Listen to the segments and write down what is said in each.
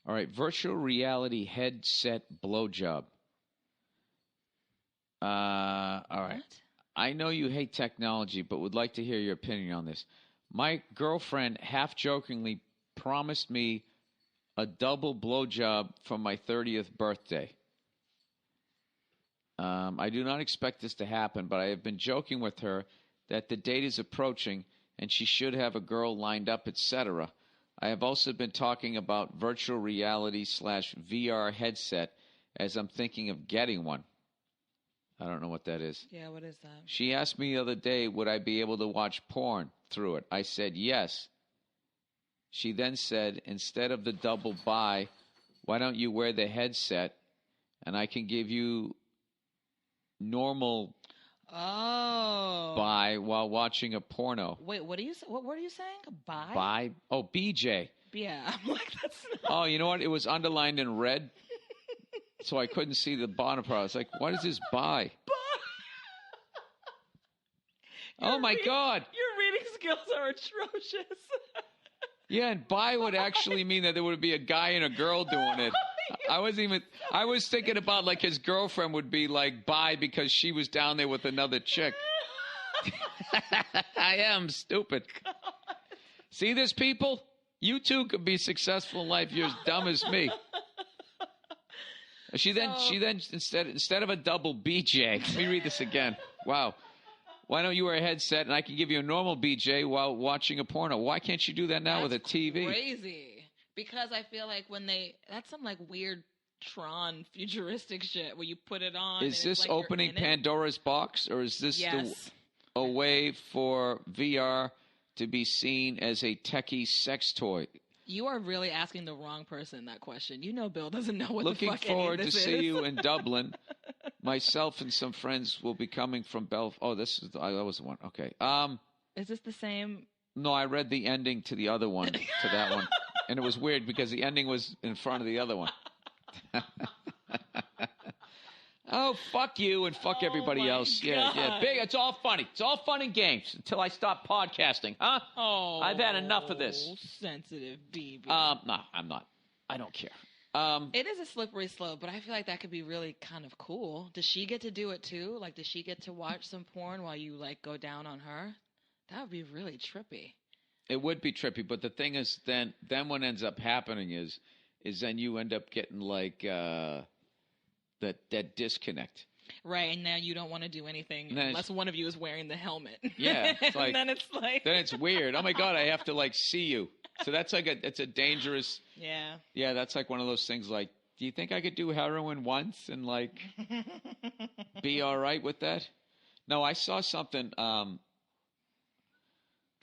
All right, virtual reality headset blowjob. All right. What? I know you hate technology, but would like to hear your opinion on this. My girlfriend half jokingly promised me a double blowjob for my 30th birthday. I do not expect this to happen, but I have been joking with her that the date is approaching and she should have a girl lined up, etc. I have also been talking about virtual reality / VR headset as I'm thinking of getting one. I don't know what that is. Yeah, what is that? She asked me the other day, would I be able to watch porn through it? I said yes. She then said, instead of the double buy, why don't you wear the headset and I can give you normal buy while watching a porno. Wait, what word are you saying? Buy? Buy? Oh, BJ. Yeah, I'm like, that's not... Oh, you know what? It was underlined in red, so I couldn't see the bottom part. I was like, what is this buy? Oh, my God. Your reading skills are atrocious. Yeah, and buy would actually mean that there would be a guy and a girl doing it. I was thinking about like his girlfriend would be like bi because she was down there with another chick. I am stupid. God. See this, people? You too could be successful in life. You're as dumb as me. She then instead of a double BJ, let me read this again. Wow. Why don't you wear a headset and I can give you a normal BJ while watching a porno? Why can't you do that now with a TV? Crazy. Because I feel like that's some like weird Tron futuristic shit where you put it on. Is this like opening Pandora's box, or is this a way for VR to be seen as a techie sex toy? You are really asking the wrong person that question. You know Bill doesn't know what Looking the fuck forward any of to this see is. you in Dublin. Myself and some friends will be coming from Oh, that was the one. Okay. Is this the same? No, I read the ending to the other one, to that one. And it was weird because the ending was in front of the other one. Oh, fuck you and fuck everybody else. God. Yeah. Big. It's all funny. It's all fun and games until I stop podcasting, huh? Oh, I've had enough of this. Sensitive BB. No, I'm not. I don't care. It is a slippery slope, but I feel like that could be really kind of cool. Does she get to do it too? Like, does she get to watch some porn while you like go down on her? That would be really trippy. It would be trippy, but the thing is, then what ends up happening is then you end up getting like that disconnect. Right, and now you don't want to do anything unless one of you is wearing the helmet. Yeah, it's like, and then it's weird. Oh my God, I have to like see you. So that's like it's a dangerous. Yeah. Yeah, that's like one of those things. Like, do you think I could do heroin once and like be all right with that? No, I saw something.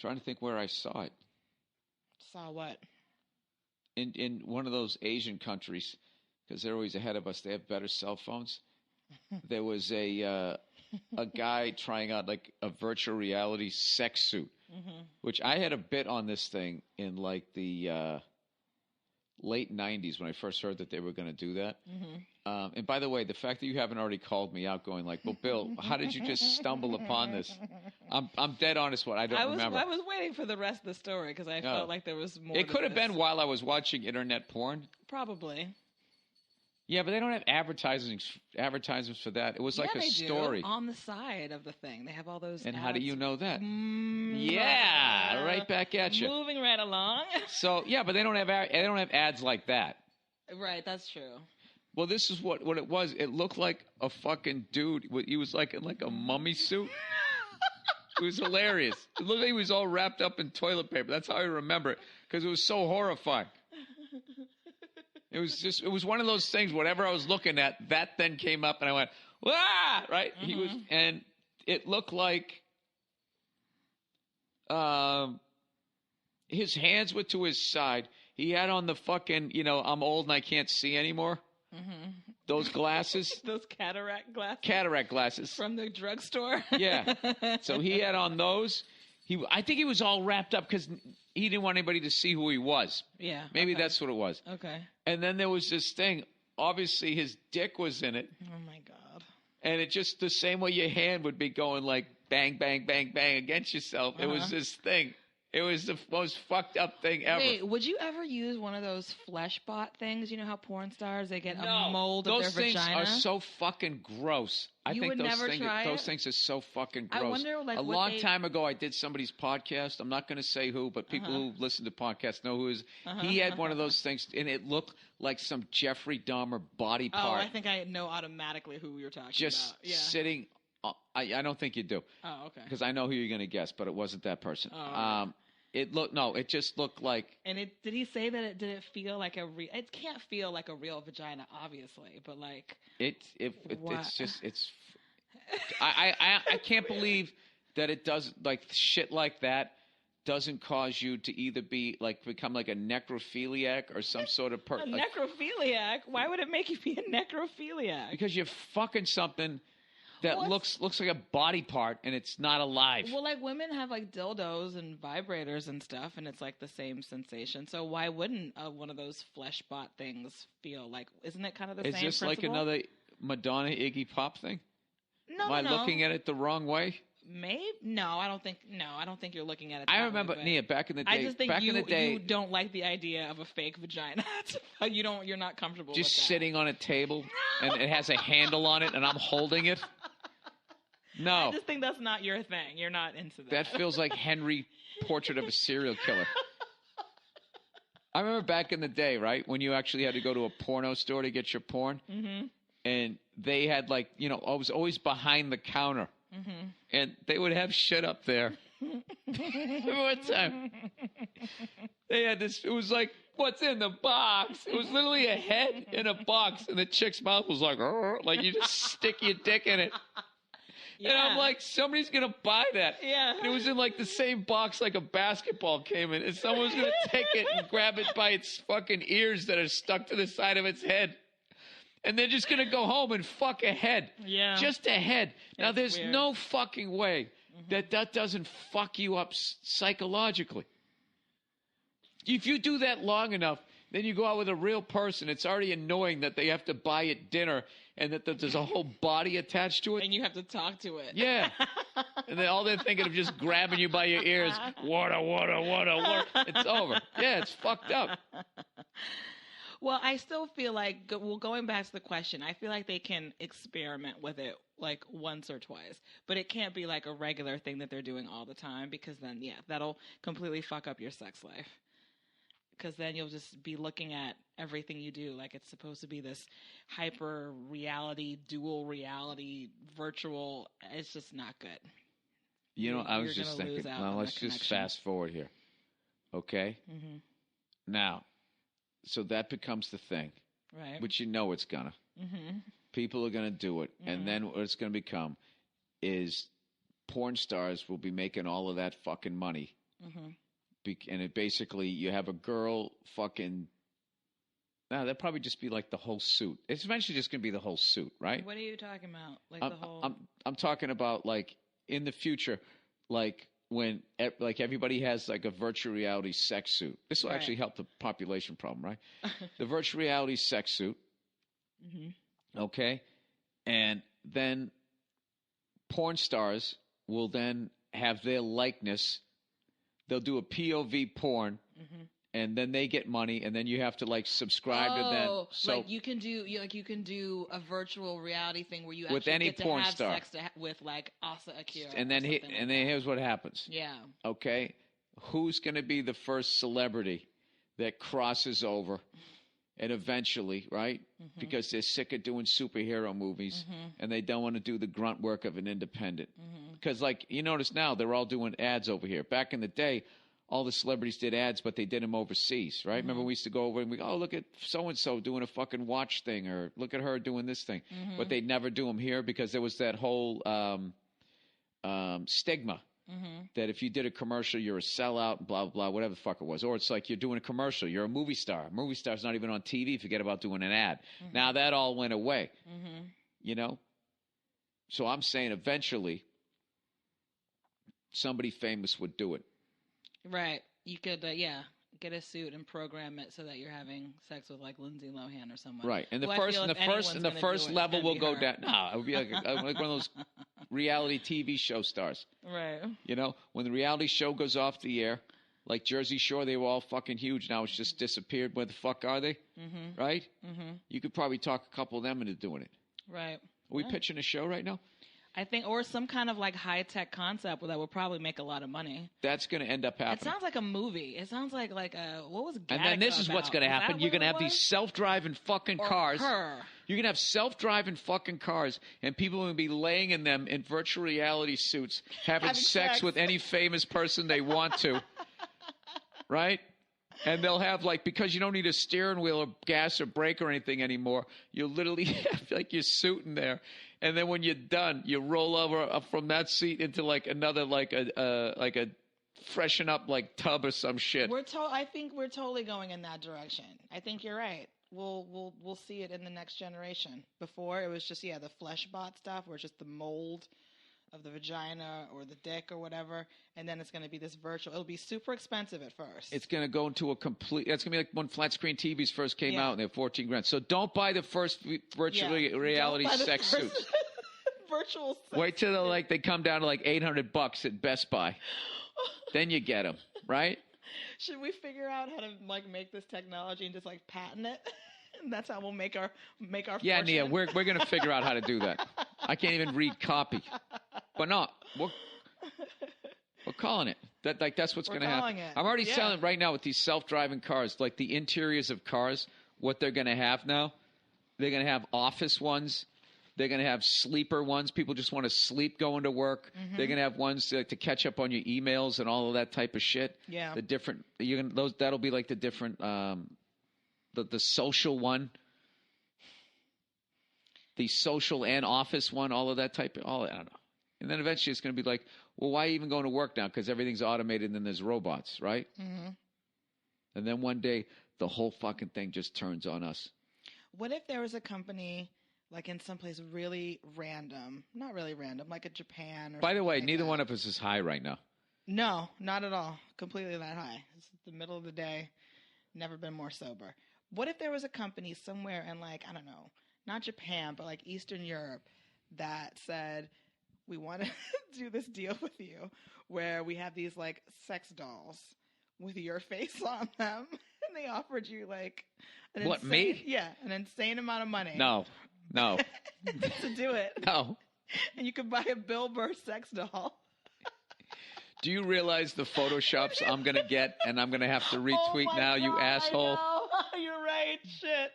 Trying to think where I saw it. Saw what? In one of those Asian countries, because they're always ahead of us. They have better cell phones. There was a guy trying out like a virtual reality sex suit, which I had a bit on this thing in like the late 90s when I first heard that they were going to do that. And by the way, the fact that you haven't already called me out going like, well, Bill, how did you just stumble upon this? I'm dead honest what I don't remember. I was waiting for the rest of the story because I felt like there was more. It could have been while I was watching internet porn. Probably. Yeah, but they don't have advertisements for that. It was like a story. On the side of the thing. They have all those And ads. how do you know that? Yeah, right back at you. Moving right along. So, yeah, but they don't have ads like that. Right, that's true. Well, this is what it was. It looked like a fucking dude. He was like in like a mummy suit. It was hilarious. It looked like he was all wrapped up in toilet paper. That's how I remember it because it was so horrifying. It was one of those things, whatever I was looking at, that then came up and I went, "Wah!" Right? And it looked like his hands were to his side. He had on the fucking, I'm old and I can't see anymore. Those glasses. Those cataract glasses. Cataract glasses. From the drugstore. Yeah. So he had on those. I think he was all wrapped up because he didn't want anybody to see who he was. Yeah. Maybe that's what it was. Okay. And then there was this thing. Obviously, his dick was in it. Oh, my God. And it just the same way your hand would be going like bang, bang, bang, bang against yourself. It was this thing. It was the most fucked up thing ever. Wait, would you ever use one of those flesh bot things? You know how porn stars, they get a mold of their vagina? Those things are so fucking gross. You would never try it? Those things are so fucking gross. I wonder, like, a long time ago, I did somebody's podcast. I'm not going to say who, but people who listen to podcasts know who is. He had one of those things, and it looked like some Jeffrey Dahmer body part. Oh, I think I know automatically who you're talking about. Just sitting. I don't think you do. Oh, okay. Because I know who you're going to guess, but it wasn't that person. Oh, okay. It just looked like. And did he say that did it feel like it can't feel like a real vagina, obviously, but like. It's I can't believe that it does, like, shit like that doesn't cause you to either become like a necrophiliac or some sort of person. Necrophiliac? Why would it make you be a necrophiliac? Because you're fucking something that looks like a body part and it's not alive. Well, like, women have like dildos and vibrators and stuff, and it's like the same sensation. So why wouldn't one of those flesh bot things feel like? Isn't it kind of the same principle? Is this like another Madonna Iggy Pop thing? No, Am I looking at it the wrong way? Maybe I don't think you're looking at it. I remember, Nia, back in the day. I just think you don't like the idea of a fake vagina. You're not comfortable. Just with that. Sitting on a table and it has a handle on it, and I'm holding it. No, I just think that's not your thing. You're not into that. That feels like Henry, Portrait of a Serial Killer. I remember back in the day, right, when you actually had to go to a porno store to get your porn, and they had I was always behind the counter. And they would have shit up there. One time, they had this. It was like, what's in the box? It was literally a head in a box, and the chick's mouth was like you just stick your dick in it. Yeah. And I'm like, somebody's gonna buy that. Yeah. And it was in like the same box like a basketball came in, and someone was gonna take it and grab it by its fucking ears that are stuck to the side of its head. And they're just going to go home and fuck a head. Yeah. Just a head. Now, there's weird. no fucking way that doesn't fuck you up psychologically. If you do that long enough, then you go out with a real person. It's already annoying that they have to buy it dinner and that there's a whole body attached to it. And you have to talk to it. Yeah. And then all they're thinking of just grabbing you by your ears. Water. It's over. Yeah, it's fucked up. Well, I still feel like, going back to the question, I feel like they can experiment with it like once or twice, but it can't be like a regular thing that they're doing all the time, because then, that'll completely fuck up your sex life. Because then you'll just be looking at everything you do like it's supposed to be this hyper reality, dual reality, virtual. It's just not good. I was just thinking, let's just fast forward here. Okay? Mm-hmm. Now, so that becomes the thing, right? Which it's gonna. Mm-hmm. People are gonna do it, and then what it's gonna become is porn stars will be making all of that fucking money, and it basically you have a girl fucking. No, that'd probably just be like the whole suit. It's eventually just gonna be the whole suit, right? What are you talking about? Like the whole. I'm talking about like in the future, like. When everybody has like a virtual reality sex suit. This will actually help the population problem, right? The virtual reality sex suit. Mm-hmm. Okay. And then porn stars will then have their likeness. They'll do a POV porn. And then they get money, and then you have to like subscribe to them. So like you can do a virtual reality thing where you actually with any get to porn have star. sex with like Asa Akira. And then here's what happens. Yeah. Okay, who's going to be the first celebrity that crosses over, and eventually, right? Because they're sick of doing superhero movies, and they don't want to do the grunt work of an independent. Because like you notice now, they're all doing ads over here. Back in the day. All the celebrities did ads, but they did them overseas, right? Remember we used to go over and we go, look at so-and-so doing a fucking watch thing, or look at her doing this thing. But they'd never do them here because there was that whole stigma that if you did a commercial, you're a sellout, blah, blah, blah, whatever the fuck it was. Or it's like you're doing a commercial. You're a movie star. A movie star's not even on TV. Forget about doing an ad. Now that all went away, So I'm saying eventually somebody famous would do it. Right. You could, get a suit and program it so that you're having sex with like Lindsay Lohan or someone. Right. And the first level will go down. No, it would be like one of those reality TV show stars. Right. When the reality show goes off the air, Like Jersey Shore, they were all fucking huge. Now it's just disappeared. Where the fuck are they? Mm-hmm. Right? Mm-hmm. You could probably talk a couple of them into doing it. Right. Are we pitching a show right now? I think, or some kind of like high-tech concept that would probably make a lot of money. That's going to end up happening. It sounds like a movie. It sounds like a, what was Gattaca And then this is what's going to happen. You're going to have these self-driving fucking cars. You're going to have self-driving fucking cars, and people are going to be laying in them in virtual reality suits, having sex with any famous person they want to. Right? And they'll have, like, because you don't need a steering wheel or gas or brake or anything anymore, you literally have, like, your suit in there. And then when you're done, you roll over up from that seat into, like, another, like a freshen up, like, tub or some shit. I think we're totally going in that direction. I think you're right. We'll see it in the next generation. Before, it was just, the flesh bot stuff, where it's just the mold of the vagina or the dick or whatever, and then it's going to be this virtual. It'll be super expensive at first. It's going to go into it's going to be like when flat screen TVs first came out, and they're $14,000. So don't buy the first virtual reality sex suits. Virtual sex. Wait till they come down to like $800 at Best Buy. Then you get them, right? Should we figure out how to like make this technology and just like patent it? And that's how we'll make our Yeah, fortune. Nia, we're going to figure out how to do that. I can't even read copy. But no, we're calling it. That's what's going to happen. I'm already selling right now with these self-driving cars, like the interiors of cars, what they're going to have now. They're going to have office ones. They're going to have sleeper ones. People just want to sleep going to work. Mm-hmm. They're going to have ones to catch up on your emails and all of that type of shit. Yeah. That'll be like the different the social one. The social and office one, all of that type of I don't know. And then eventually it's going to be like, well, why even going to work now? Because everything's automated and then there's robots, right? Mm-hmm. And then one day the whole fucking thing just turns on us. What if there was a company like in someplace really random, not really random, like a Japan or By the way, like neither one of us is high right now. No, not at all. Completely that high. It's the middle of the day. Never been more sober. What if there was a company somewhere in like, I don't know, not Japan, but like Eastern Europe that said, we want to do this deal with you where we have these like sex dolls with your face on them. And they offered you like me? Yeah, an insane amount of money. No. To do it. No. And you could buy a Bill Burr sex doll. Do you realize the photoshops I'm going to get and I'm going to have to retweet now, God, you asshole? You're right. Shit.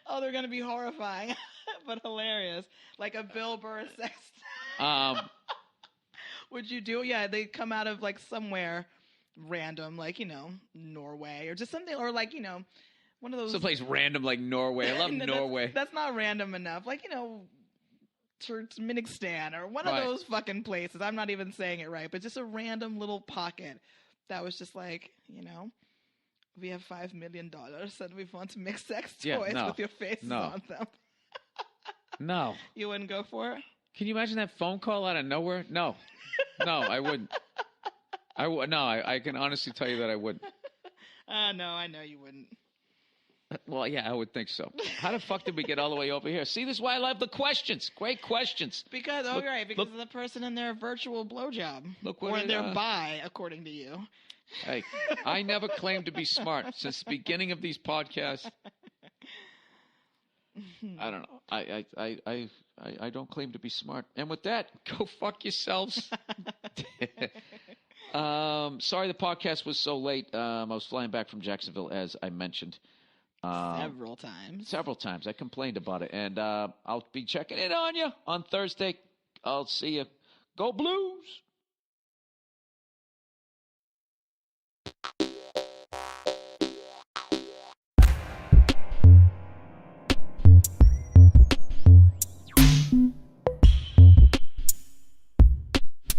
Oh, they're going to be horrifying, but hilarious. Like a Bill Burr sex doll. Would you do it? Yeah, they come out of like somewhere random, like, Norway or just something, or like, one of those. Someplace random like Norway. I love Norway. That's not random enough. Like, Turkmenistan or one of those fucking places. I'm not even saying it right, but just a random little pocket that was just like, we have $5 million and we want to make sex toys with your faces on them. No. You wouldn't go for it? Can you imagine that phone call out of nowhere? No, I wouldn't. I can honestly tell you that I wouldn't. No, I know you wouldn't. Well, yeah, I would think so. How the fuck did we get all the way over here? See, this is why I love the questions. Great questions. Because of the person in their virtual blowjob. Or their bi, according to you. Hey, I never claimed to be smart since the beginning of these podcasts. I don't know. I don't claim to be smart. And with that, go fuck yourselves. Sorry the podcast was so late. I was flying back from Jacksonville, as I mentioned. Several times. I complained about it. And I'll be checking in on you on Thursday. I'll see you. Go Blues!